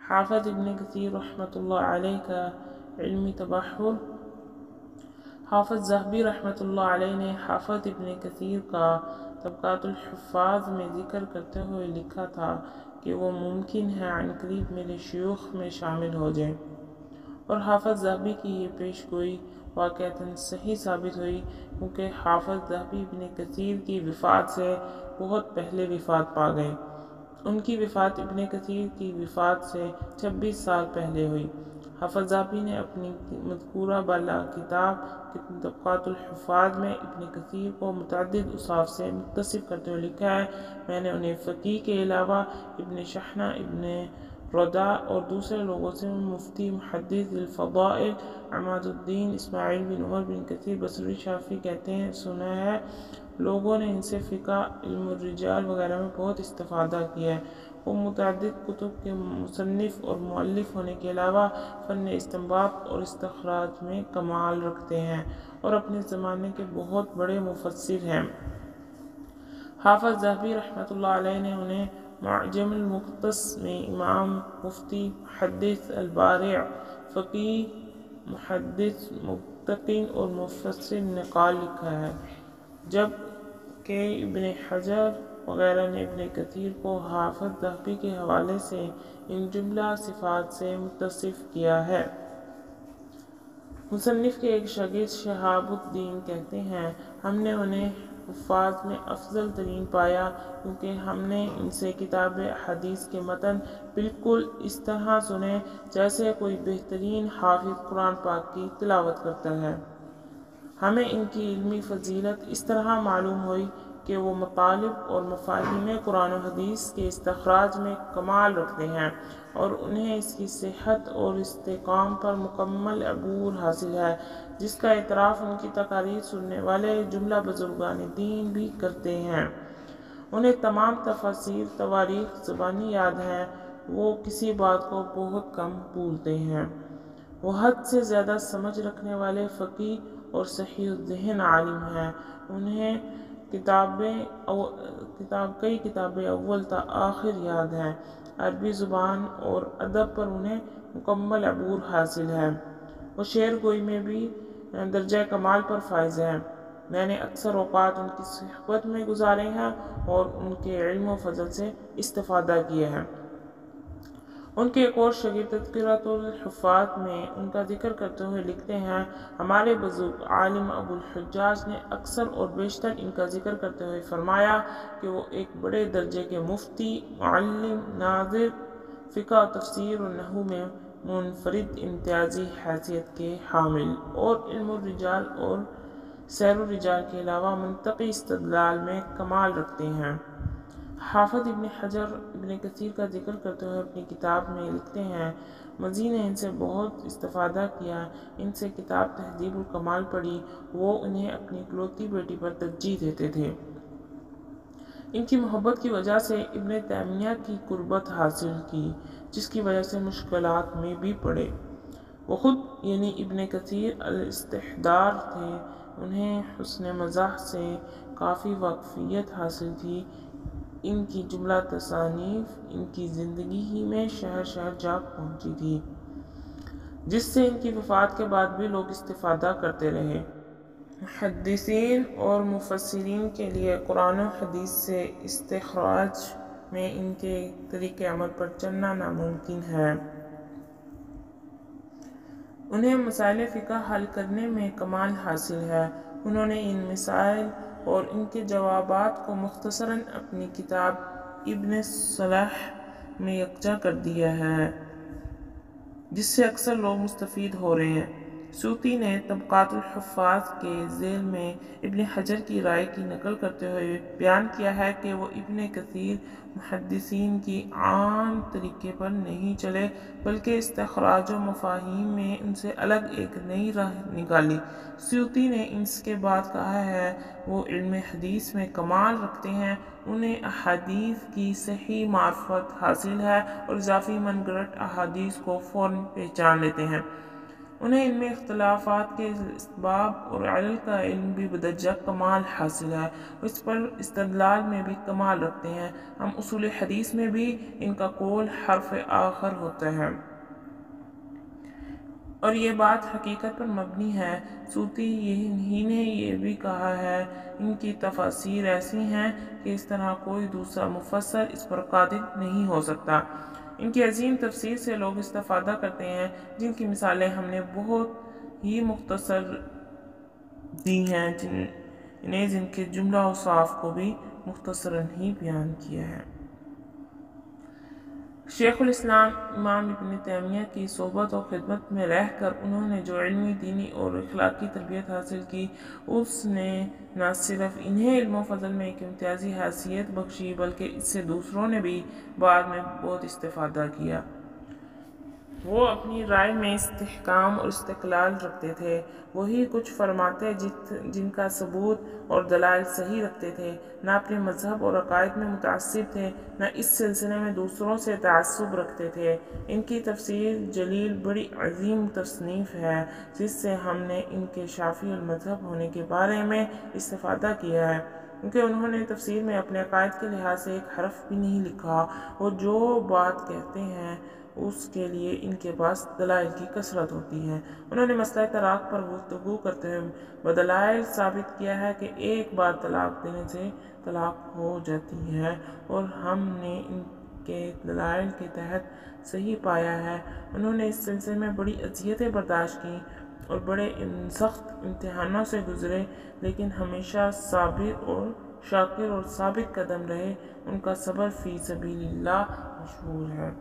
حافظ ابن کثیر رحمۃ اللہ علیہ کا علمی تبحر۔ حافظ ذہبی رحمۃ اللہ علیہ نے حافظ ابن کثیر کا طبقات الحفاظ میں ذکر کرتے ہوئے لکھا تھا کہ وہ ممکن ہے عنقریب میرے شیوخ میں شامل ہو جائیں، اور حافظ ذہبی کی یہ پیش گوئی واقعتاً صحیح ثابت ہوئی، کیونکہ حافظ ذہبی ابن کثیر کی وفات سے بہت پہلے وفات پا گئے۔ ان کی وفات ابن کثیر کی وفات سے 26 سال پہلے ہوئی۔ حافظ ذہبی نے اپنی مذکورہ بالا کتاب طبقات الحفاظ میں ابن کثیر کو متعدد اوصاف سے متصف کرتے ہوئے لکھا ہے: میں نے انہیں فقیہ کے علاوہ ابن شحنہ، ابن رداء اور دوسرے لوگوں سے مفتی، محدث، ذی الفضائل، عماد الدین، اسماعیل بن عمر بن کثیر بصری، شافعی کہتے ہیں سنا ہے۔ لوگوں نے ان سے فقہ، علم الرجال وغیرہ میں بہت استفادہ کیا ہے۔ وہ متعدد کتب کے مصنف اور مؤلف ہونے کے علاوہ فن استنباط اور استخراج میں کمال رکھتے ہیں اور اپنے زمانے کے بہت بڑے مفسر ہیں۔ حافظ ذہبی رحمۃ اللہ علیہ نے انہیں معجم المقتص میں امام، مفتی، محدث، البارع، فقیہ، محدث، متقن اور مفسر نقال لکھا ہے، جب کہ ابن حجر وغیرہ نے ابن کثیر کو حافظ ذہبی کے حوالے سے ان جملہ صفات سے متصف کیا ہے۔ مصنف کے ایک شاگرد شہاب الدین کہتے ہیں: ہم نے انہیں حفاظ میں افضل ترین پایا، کیونکہ ہم نے ان سے کتاب احادیث کے متن بالکل اس طرح سنے جیسے کوئی بہترین حافظ قرآن پاک کی تلاوت کرتا ہے۔ ہمیں ان کی علمی فضیلت اس طرح معلوم ہوئی کہ وہ مطالب اور مفاہیم قرآن و حدیث کے استخراج میں کمال رکھتے ہیں، اور انہیں اس کی صحت اور استحکام پر مکمل عبور حاصل ہے، جس کا اعتراف ان کی تقاریر سننے والے جملہ بزرگان دین بھی کرتے ہیں۔ انہیں تمام تفاسیر، تواریخ زبانی یاد ہیں، وہ کسی بات کو بہت کم بھولتے ہیں۔ وہ حد سے زیادہ سمجھ رکھنے والے فقیہ اور صحیح الذہن عالم ہیں۔ انہیں کئی کتابیں اول تا آخر یاد ہیں۔ عربی زبان اور ادب پر انہیں مکمل عبور حاصل ہے۔ وہ شعر گوئی میں بھی درجہ کمال پر فائز ہیں۔ میں نے اکثر اوقات ان کی صحبت میں گزارے ہیں اور ان کے علم و فضل سے استفادہ کیا ہے۔ ان کے ایک اور شاگرد تذکرۃ الحفاظ میں ان کا ذکر کرتے ہوئے لکھتے ہیں: ہمارے بزرگ عالم ابو الحجاج نے اکثر اور بیشتر ان کا ذکر کرتے ہوئے فرمایا کہ وہ ایک بڑے درجے کے مفتی، معلم، ناظر، فقہ و تفسیر و نحو میں منفرد امتیازی حیثیت کے حامل، اور علم الرجال اور سیر الرجال کے علاوہ منطقی استدلال میں کمال رکھتے ہیں۔ حافظ ابن حجر ابن کثیر کا ذکر کرتے ہوئے اپنی کتاب میں لکھتے ہیں: مزید نے ان سے بہت استفادہ کیا، ان سے کتاب تہذیب الکمال پڑھی، وہ انہیں اپنی اکلوتی بیٹی پر ترجیح دیتے تھے۔ ان کی محبت کی وجہ سے ابن تیمیہ کی قربت حاصل کی، جس کی وجہ سے مشکلات میں بھی پڑے۔ وہ خود یعنی ابن کثیر الاستحضار تھے، انہیں حسن مزاح سے کافی واقفیت حاصل تھی۔ ان کی جملہ تصانیف ان کی زندگی ہی میں شہر شہر جا پہنچی تھی، جس سے ان کی وفات کے بعد بھی لوگ استفادہ کرتے رہے۔ محدثین اور مفسرین کے لیے قرآن و حدیث سے استخراج میں ان کے طریق عمل پر چلنا ناممکن ہے۔ انہیں مسائل فقہ حل کرنے میں کمال حاصل ہے۔ انہوں نے ان مسائل اور ان کے جوابات کو مختصراً اپنی کتاب ابن صلاح میں یکجا کر دیا ہے، جس سے اکثر لوگ مستفید ہو رہے ہیں۔ سیوطی نے طبقات الحفاظ کے ذیل میں ابن حجر کی رائے کی نقل کرتے ہوئے بیان کیا ہے کہ وہ ابن کثیر محدثین کی عام طریقے پر نہیں چلے، بلکہ استخراج و مفاہیم میں ان سے الگ ایک نئی راہ نکالی۔ سیوطی نے اس کے بعد کہا ہے: وہ علم حدیث میں کمال رکھتے ہیں، انہیں احادیث کی صحیح معرفت حاصل ہے اور اضافی من گھڑت احادیث کو فوراً پہچان لیتے ہیں۔ انہیں ان میں اختلافات کے اسباب اور علل کا علم بھی بدرجہ کمال حاصل ہے، اس پر استدلال میں بھی کمال رکھتے ہیں۔ ہم اصول حدیث میں بھی ان کا قول حرف آخر ہوتا ہے اور یہ بات حقیقت پر مبنی ہے۔ سوطی ہی نے یہ بھی کہا ہے، ان کی تفاسیر ایسی ہیں کہ اس طرح کوئی دوسرا مفسر اس پر قادر نہیں ہو سکتا۔ ان کی عظیم تفسیر سے لوگ استفادہ کرتے ہیں، جن کی مثالیں ہم نے بہت ہی مختصر دی ہیں، جن کے جملہ اوصاف کو بھی مختصراً ہی بیان کیا ہے۔ شیخ الاسلام امام ابن تیمیہ کی صحبت و خدمت میں رہ کر انہوں نے جو علمی، دینی اور اخلاقی تربیت حاصل کی، اس نے نہ صرف انہیں علم و فضل میں ایک امتیازی حیثیت بخشی بلکہ اس سے دوسروں نے بھی بعد میں بہت استفادہ کیا۔ وہ اپنی رائے میں استحکام اور استقلال رکھتے تھے، وہی کچھ فرماتے جن کا ثبوت اور دلائل صحیح رکھتے تھے، نہ اپنے مذہب اور عقائد میں متعصب تھے، نہ اس سلسلے میں دوسروں سے تعصب رکھتے تھے۔ ان کی تفسیر جلیل بڑی عظیم تصنیف ہے، جس سے ہم نے ان کے شافعی المذہب ہونے کے بارے میں استفادہ کیا ہے، کیونکہ انہوں نے تفسیر میں اپنے عقائد کے لحاظ سے ایک حرف بھی نہیں لکھا۔ وہ جو بات کہتے ہیں اس کے لیے ان کے پاس دلائل کی کثرت ہوتی ہے۔ انہوں نے مسئلہ طلاق پر گفتگو کرتے ہوئے بدلائل ثابت کیا ہے کہ ایک بار طلاق دینے سے طلاق ہو جاتی ہے، اور ہم نے ان کے دلائل کے تحت صحیح پایا ہے۔ انہوں نے اس سلسلے میں بڑی اذیتیں برداشت کی اور بڑے سخت امتحانوں سے گزرے، لیکن ہمیشہ صابر اور شاکر اور ثابت قدم رہے۔ ان کا صبر فی سبیل اللہ مشہور ہے۔